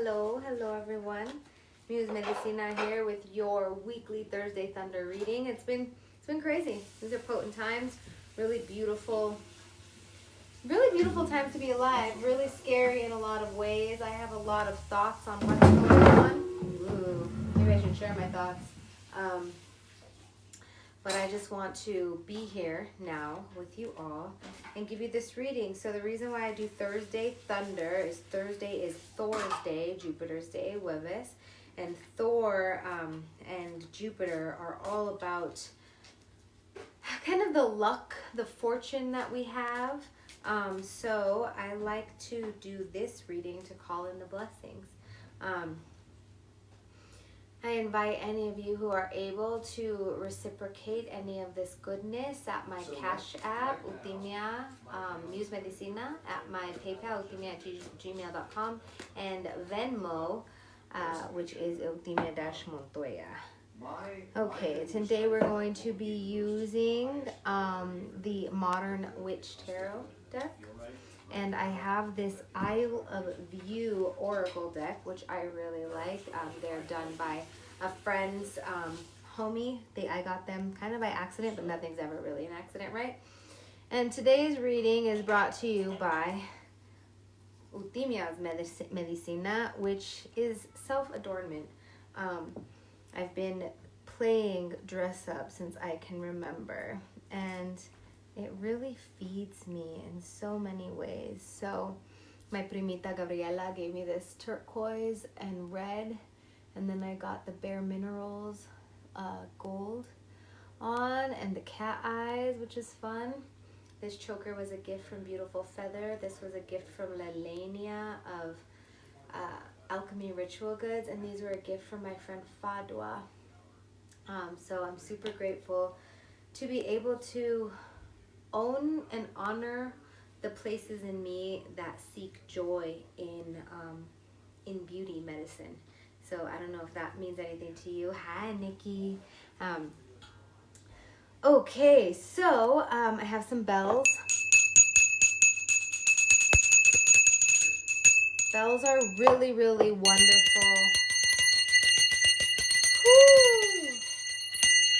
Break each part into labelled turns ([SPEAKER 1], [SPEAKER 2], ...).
[SPEAKER 1] Hello everyone. Muse Medicina here with your weekly Thursday Thunder reading. It's been crazy. These are potent times, really beautiful times to be alive. Really scary in a lot of ways. I have a lot of thoughts on what's going on. Ooh, maybe I should share my thoughts. But I just want to be here now with you all and give you this reading. So the reason why I do Thursday Thunder is Thursday is Thor's day, Jupiter's day, Jueves. And Thor and Jupiter are all about kind of the luck, the fortune that we have. So I like to do this reading to call in the blessings. I invite any of you who are able to reciprocate any of this goodness at my Cash App, Eutimia, Muse Medicina, at my PayPal, eutimia@gmail.com, and Venmo, which is Eutimia-Montoya. Okay, today we're going to be using the Modern Witch Tarot deck. And I have this Isle of View Oracle deck, which I really like. They're done by a friend's homie. I got them kind of by accident, but nothing's ever really an accident, right? And today's reading is brought to you by Eutimia's Medicina, which is self-adornment. I've been playing dress up since I can remember, and it really feeds me in so many ways. So my primita Gabriela gave me this turquoise and red, and then I got the Bare Minerals gold on, and the cat eyes, which is fun. This choker was a gift from Beautiful Feather. This was a gift from Lelania of Alchemy Ritual Goods, and these were a gift from my friend Fadwa. So I'm super grateful to be able to own and honor the places in me that seek joy in beauty medicine. So I don't know if that means anything to you. Hi, Nikki. Okay, so I have some bells. Bells are really, really wonderful. Woo!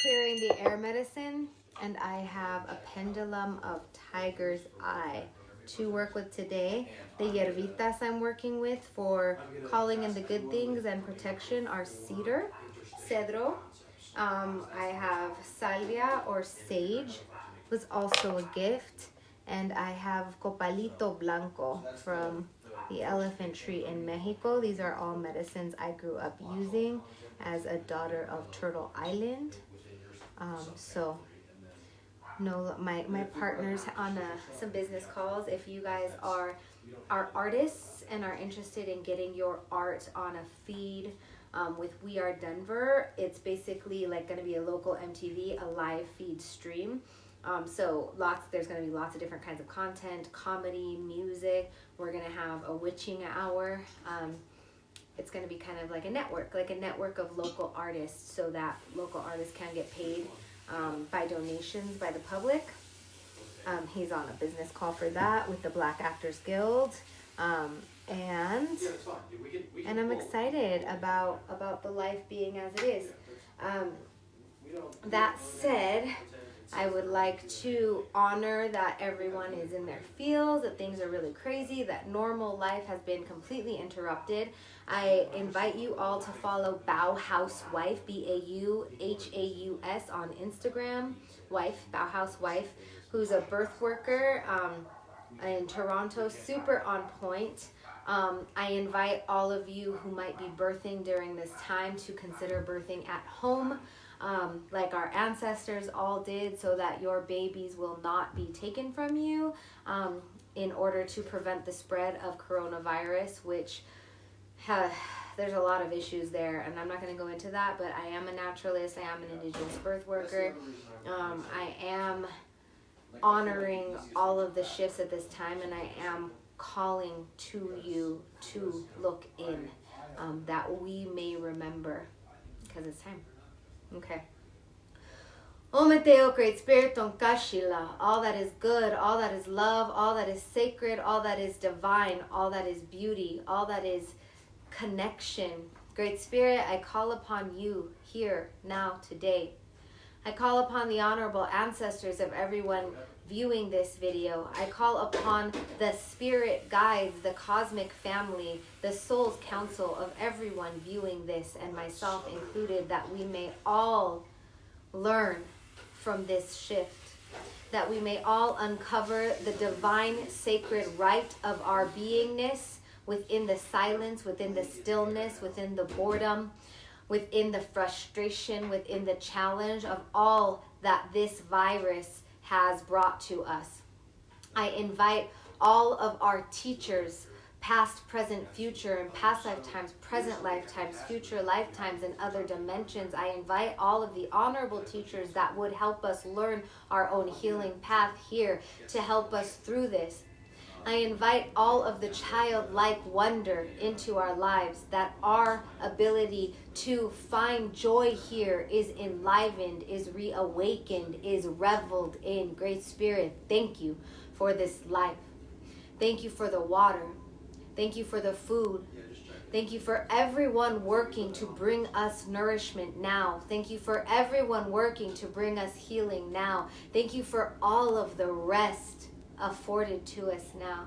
[SPEAKER 1] Clearing the air medicine. And I have a pendulum of tiger's eye to work with today. The hierbitas I'm working with for calling in the good things and protection are cedro. I have salvia or sage, was also a gift. And I have copalito blanco from the elephant tree in Mexico. These are all medicines I grew up using as a daughter of Turtle Island. No, my partners on some business calls, if you guys are artists and are interested in getting your art on a feed with We Are Denver, it's basically like going to be a local MTV, a live feed stream. So there's going to be lots of different kinds of content, comedy, music. We're going to have a witching hour. It's going to be kind of like a network of local artists, so that local artists can get paid by donations by the public. He's on a business call for that with the Black Actors Guild. And I'm excited about the life being as it is. That said, I would like to honor that everyone is in their fields, that things are really crazy, that normal life has been completely interrupted. I invite you all to follow Bauhaus Wife, Bauhaus on Instagram, Bauhaus Wife, who's a birth worker in Toronto, super on point. I invite all of you who might be birthing during this time to consider birthing at home, like our ancestors all did, so that your babies will not be taken from you in order to prevent the spread of coronavirus, which there's a lot of issues there, and I'm not going to go into that, but I am a naturalist, I am an indigenous birth worker. I am honoring all of the shifts at this time, and I am calling to you to look in, that we may remember, because it's time. Okay. Ometeo, Great Spirit, Tonkashila, all that is good, all that is love, all that is sacred, all that is divine, all that is beauty, all that is connection. Great Spirit, I call upon you here, now, today. I call upon the honorable ancestors of everyone viewing this video. I call upon the spirit guides, the cosmic family, the soul's council of everyone viewing this, and myself included, that we may all learn from this shift, that we may all uncover the divine sacred right of our beingness within the silence, within the stillness, within the boredom, within the frustration, within the challenge of all that this virus has brought to us. I invite all of our teachers, past, present, future, and past lifetimes, present lifetimes, future lifetimes, and other dimensions. I invite all of the honorable teachers that would help us learn our own healing path here to help us through this. I invite all of the childlike wonder into our lives, that our ability to find joy here is enlivened, is reawakened, is reveled in. Great Spirit, thank you for this life. Thank you for the water. Thank you for the food. Thank you for everyone working to bring us nourishment now. Thank you for everyone working to bring us healing now. Thank you for all of the rest afforded to us now.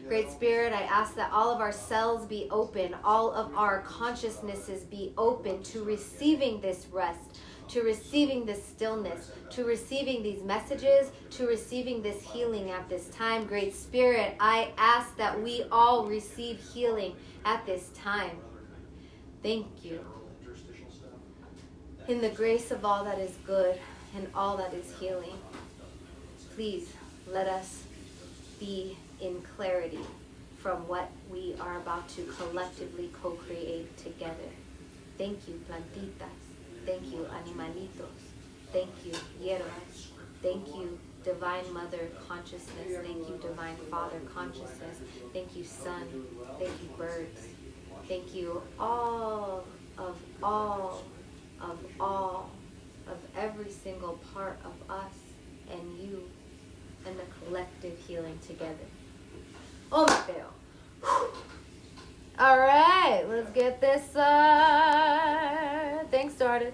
[SPEAKER 1] Great Spirit, I ask that all of our cells be open, all of our consciousnesses be open to receiving this rest, to receiving this stillness, to receiving these messages, to receiving this healing at this time. Great Spirit, I ask that we all receive healing at this time. Thank you. In the grace of all that is good and all that is healing, please let us be in clarity from what we are about to collectively co-create together. Thank you, plantitas. Thank you, animalitos. Thank you, hierbas. Thank you, Divine Mother Consciousness. Thank you, Divine Father Consciousness. Thank you, Sun. Thank you, birds. Thank you, all of every single part of us and you and the collective healing together. Oh, Mateo. All right, let's get this thing started.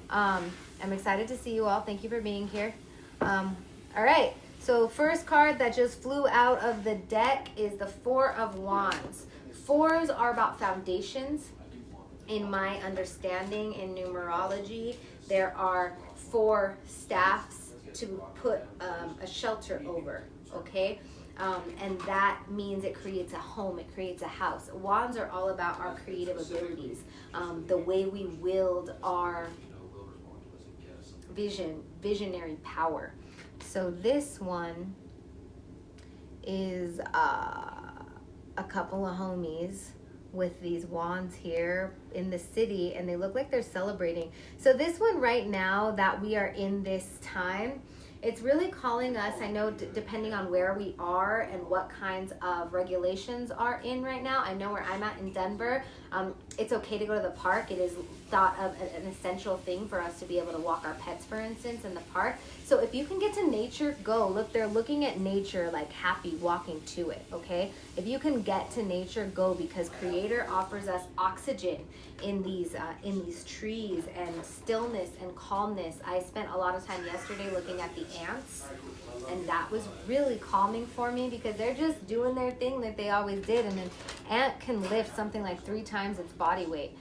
[SPEAKER 1] I'm excited to see you all. Thank you for being here. All right, so first card that just flew out of the deck is the Four of Wands. Fours are about foundations. In my understanding in numerology, there are 4 staffs to put a shelter over, okay? And that means it creates a home, it creates a house. Wands are all about our creative abilities, the way we wield our visionary power. So this one is a couple of homies with these wands here in the city, and they look like they're celebrating. So this one right now that we are in this time, it's really calling us. I know depending on where we are and what kinds of regulations are in right now. I know where I'm at in Denver, it's okay to go to the park. It is thought of an essential thing for us to be able to walk our pets, for instance, in the park. So if you can get to nature, go. Look, they're looking at nature like happy walking to it, okay? If you can get to nature, go, because Creator offers us oxygen in these trees and stillness and calmness. I spent a lot of time yesterday looking at the ants, and that was really calming for me because they're just doing their thing like they always did. And an ant can lift something like 3 times its body weight.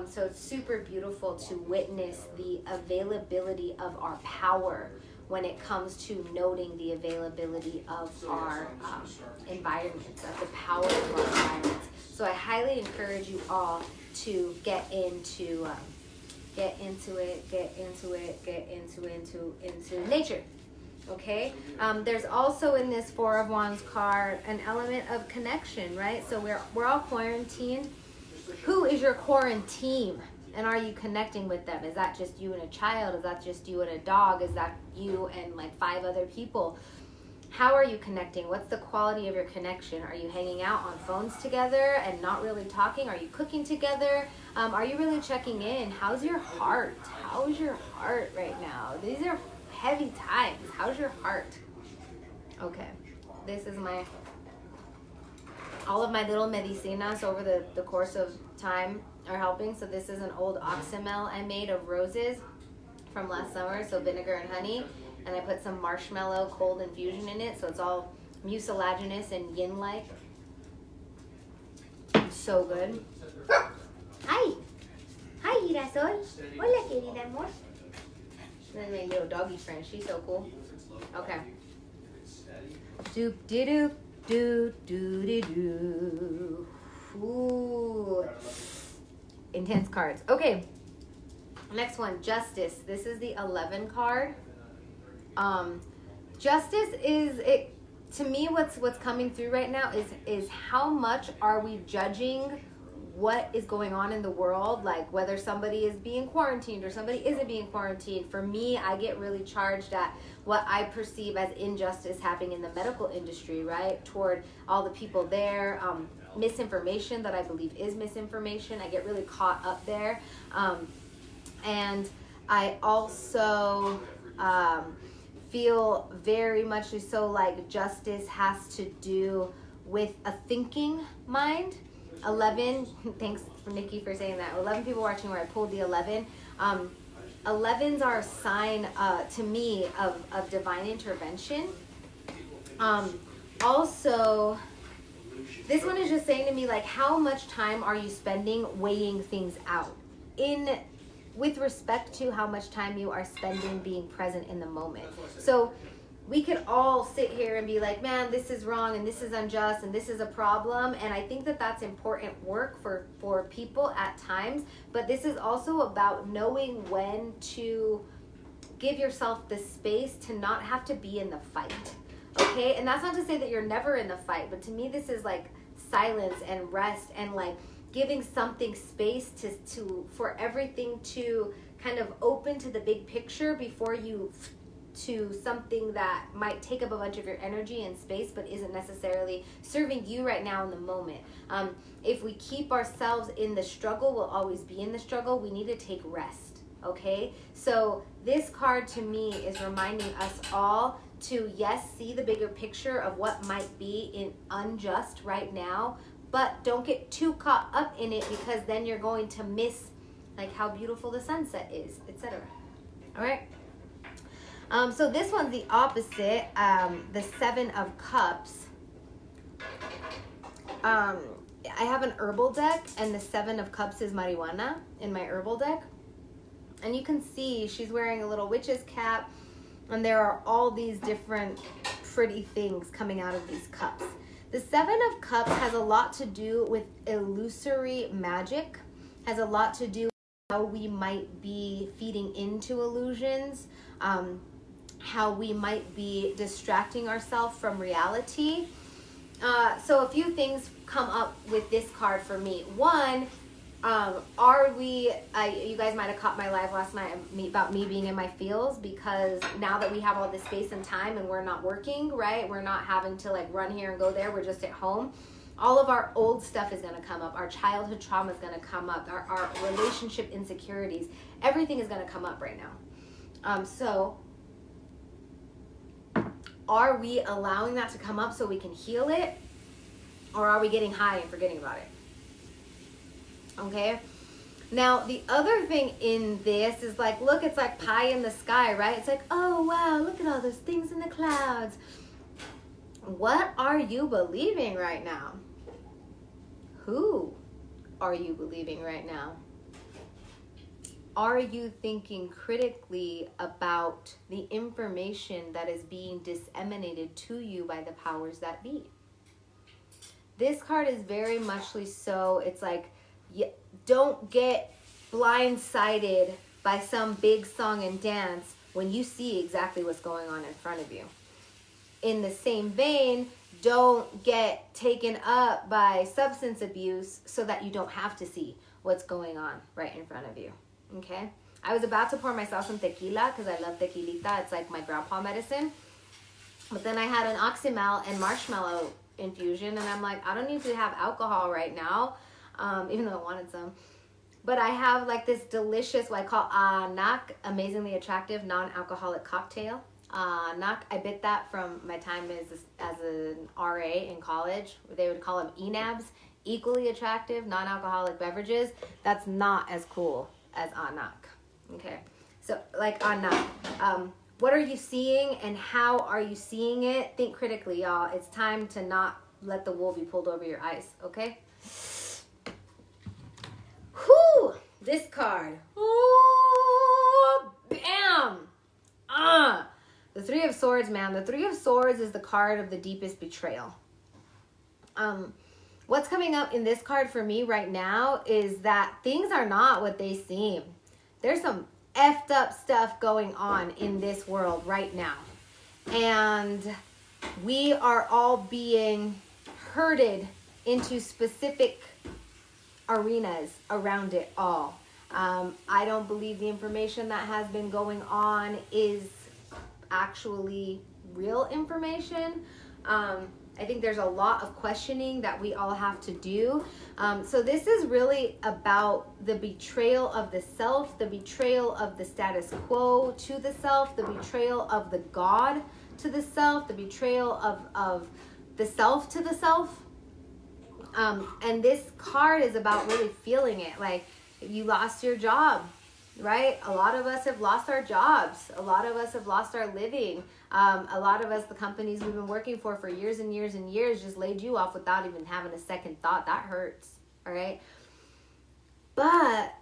[SPEAKER 1] So it's super beautiful to witness the availability of our power when it comes to noting the availability of our environments, of the power of our environments. So I highly encourage you all to get into nature. Okay, there's also in this Four of Wands card an element of connection, right? So we're all quarantined. Who is your quarantine? And are you connecting with them? Is that just you and a child? Is that just you and a dog? Is that you and like 5 other people? How are you connecting? What's the quality of your connection? Are you hanging out on phones together and not really talking? Are you cooking together? Are you really checking in? How's your heart? How's your heart right now? These are heavy times. How's your heart? Okay, this is my All of my little medicinas over the course of time are helping. So this is an old oxymel I made of roses from last summer, so vinegar and honey, and I put some marshmallow cold infusion in it, so it's all mucilaginous and yin-like. So good. Hi. Hi, Girasol. Hola, querida amor. Then my little doggy friend, she's so cool. Okay. Doop de doop doo doo de doo. Ooh. Intense cards. Okay. Next one, Justice. This is the 11 card. Justice is it to me. What's coming through right now is how much are we judging what is going on in the world, like whether somebody is being quarantined or somebody isn't being quarantined. For me, I get really charged at what I perceive as injustice happening in the medical industry, right? Toward all the people there, misinformation that I believe is misinformation. I get really caught up there. And I also feel very much so like justice has to do with a thinking mind. 11, thanks for Nikki for saying that. 11 people watching where I pulled the 11. 11s are a sign to me of divine intervention. Also, this one is just saying to me, like, how much time are you spending weighing things out with respect to how much time you are spending being present in the moment. So we could all sit here and be like, man, this is wrong and this is unjust and this is a problem. And I think that that's important work for people at times. But this is also about knowing when to give yourself the space to not have to be in the fight. Okay? And that's not to say that you're never in the fight. But to me, this is like silence and rest and like giving something space to for everything to kind of open to the big picture before you to something that might take up a bunch of your energy and space but isn't necessarily serving you right now in the moment. If we keep ourselves in the struggle, we'll always be in the struggle. We need to take rest, okay? So this card to me is reminding us all to, yes, see the bigger picture of what might be unjust right now, but don't get too caught up in it because then you're going to miss like how beautiful the sunset is, etc. All right? So this one's the opposite, the 7 of Cups. I have an herbal deck, and the 7 of Cups is marijuana in my herbal deck. And you can see she's wearing a little witch's cap, and there are all these different pretty things coming out of these cups. The 7 of Cups has a lot to do with illusory magic, has a lot to do with how we might be feeding into illusions, how we might be distracting ourselves from reality. So a few things come up with this card for me. One, you guys might have caught my live last night about me being in my feels, because now that we have all this space and time and we're not working, right? We're not having to like run here and go there. We're just at home. All of our old stuff is going to come up. Our childhood trauma is going to come up. Our relationship insecurities. Everything is going to come up right now. So are we allowing that to come up so we can heal it? Or are we getting high and forgetting about it? Okay. Now, the other thing in this is like, look, it's like pie in the sky, right? It's like, oh, wow, look at all those things in the clouds. What are you believing right now? Who are you believing right now? Are you thinking critically about the information that is being disseminated to you by the powers that be? This card is very muchly so, it's like, don't get blindsided by some big song and dance when you see exactly what's going on in front of you. In the same vein, don't get taken up by substance abuse so that you don't have to see what's going on right in front of you. Okay? I was about to pour myself some tequila because I love tequilita. It's like my grandpa medicine. But then I had an oxymel and marshmallow infusion, and I'm like, I don't need to have alcohol right now, even though I wanted some. But I have like this delicious, what I call Anak, amazingly attractive, non-alcoholic cocktail. Anak, I bit that from my time as an RA in college. They would call them ENABs, equally attractive, non-alcoholic beverages. That's not as cool as Anak. Okay, so like Anak. What are you seeing and how are you seeing it? Think critically, y'all. It's time to not let the wool be pulled over your eyes, okay? Whew! This card. Oh, bam! The Three of Swords, man. The Three of Swords is the card of the deepest betrayal. What's coming up in this card for me right now is that things are not what they seem. There's some effed up stuff going on in this world right now. And we are all being herded into specific arenas around it all. I don't believe the information that has been going on is actually real information. I think there's a lot of questioning that we all have to do. So this is really about the betrayal of the self, the betrayal of the status quo to the self, the betrayal of the God to the self, the betrayal of the self to the self. And this card is about really feeling it. Like, you lost your job, right? A lot of us have lost our jobs. A lot of us have lost our living. A lot of us, the companies we've been working for years and years and years, just laid you off without even having a second thought. That hurts, all right? But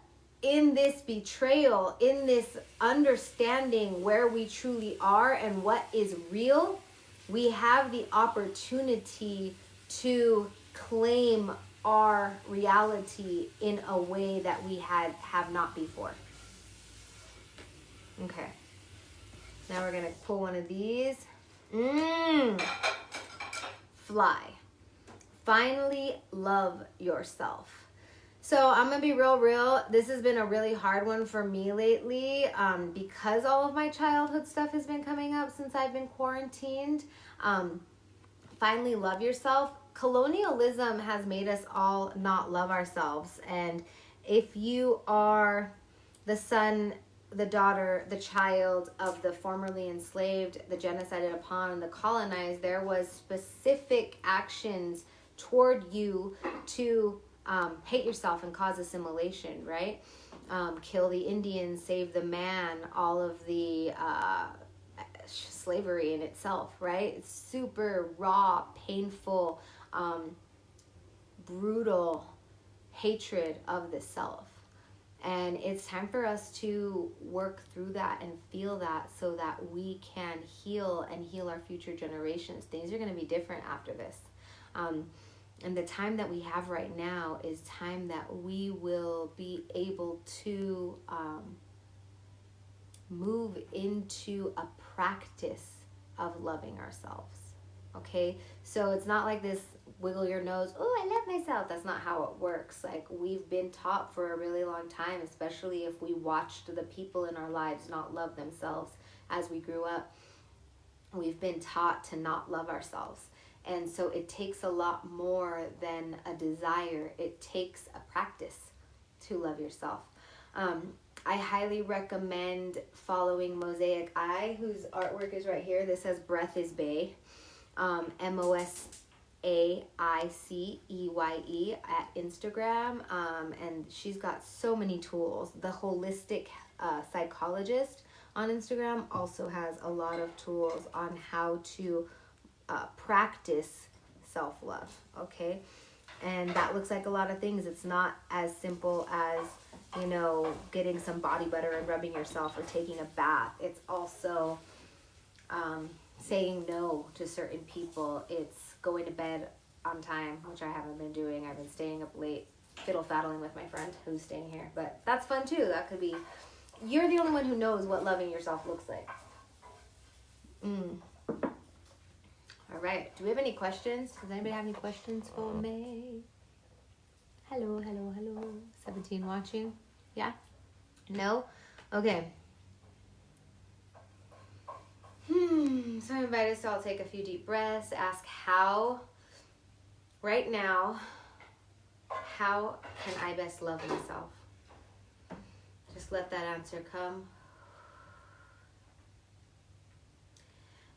[SPEAKER 1] in this betrayal, in this understanding where we truly are and what is real, we have the opportunity to claim our reality in a way that we have not before. Okay. Now we're going to pull one of these. Fly. Finally love yourself. So I'm going to be real. This has been a really hard one for me lately because all of my childhood stuff has been coming up since I've been quarantined. Finally love yourself. Colonialism has made us all not love ourselves. And if you are the son, the daughter, the child of the formerly enslaved, the genocided upon, and the colonized, there was specific actions toward you to hate yourself and cause assimilation, right? Kill the Indians, save the man, all of the slavery in itself, right? It's super raw, painful, brutal hatred of the self. And it's time for us to work through that and feel that so that we can heal and heal our future generations. Things are going to be different after this. And the time that we have right now is time that we will be able to move into a practice of loving ourselves. Okay? So it's not like this wiggle your nose, oh, I love myself. That's not how it works. Like, we've been taught for a really long time, especially if we watched the people in our lives not love themselves as we grew up. We've been taught to not love ourselves. And so it takes a lot more than a desire. It takes a practice to love yourself. I highly recommend following Mosaic Eye, whose artwork is right here. This says Breath is Bae. MOSAICEYE at Instagram. And she's got so many tools. The Holistic Psychologist on Instagram also has a lot of tools on how to practice self-love, okay? And that looks like a lot of things. It's not as simple as, getting some body butter and rubbing yourself or taking a bath. It's also saying no to certain people. It's going to bed on time, which I haven't been doing. I've been staying up late, fiddle-faddling with my friend who's staying here. But that's fun too. That could be, you're the only one who knows what loving yourself looks like. All right. Do we have any questions? Does anybody have any questions for me? Hello. 17 watching? Yeah? No? Okay. So I invite us to all take a few deep breaths. Ask how, right now, how can I best love myself? Just let that answer come.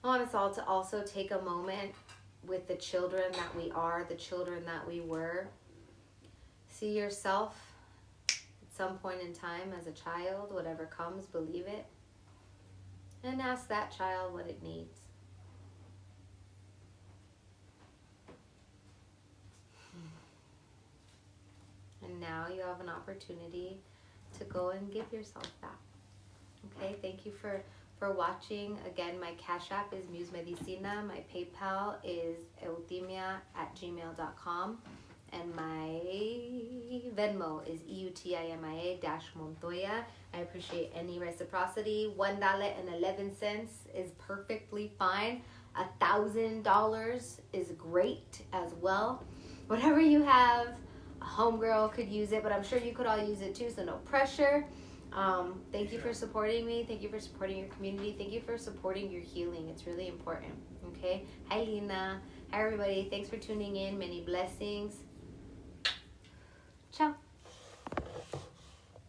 [SPEAKER 1] I want us all to also take a moment with the children that we are, the children that we were. See yourself at some point in time as a child, whatever comes, believe it. And ask that child what it needs. And now you have an opportunity to go and give yourself that. Okay, thank you for watching. Again, my Cash App is Muse Medicina. My PayPal is eutimia@gmail.com. And my Venmo is EUTIMIA-Montoya. I appreciate any reciprocity. $1.11 is perfectly fine. $1,000 is great as well. Whatever you have, a homegirl could use it, but I'm sure you could all use it too, so no pressure. Thank you for supporting me. Thank you for supporting your community. Thank you for supporting your healing. It's really important. Okay. Hi, Lena. Hi, everybody. Thanks for tuning in. Many blessings.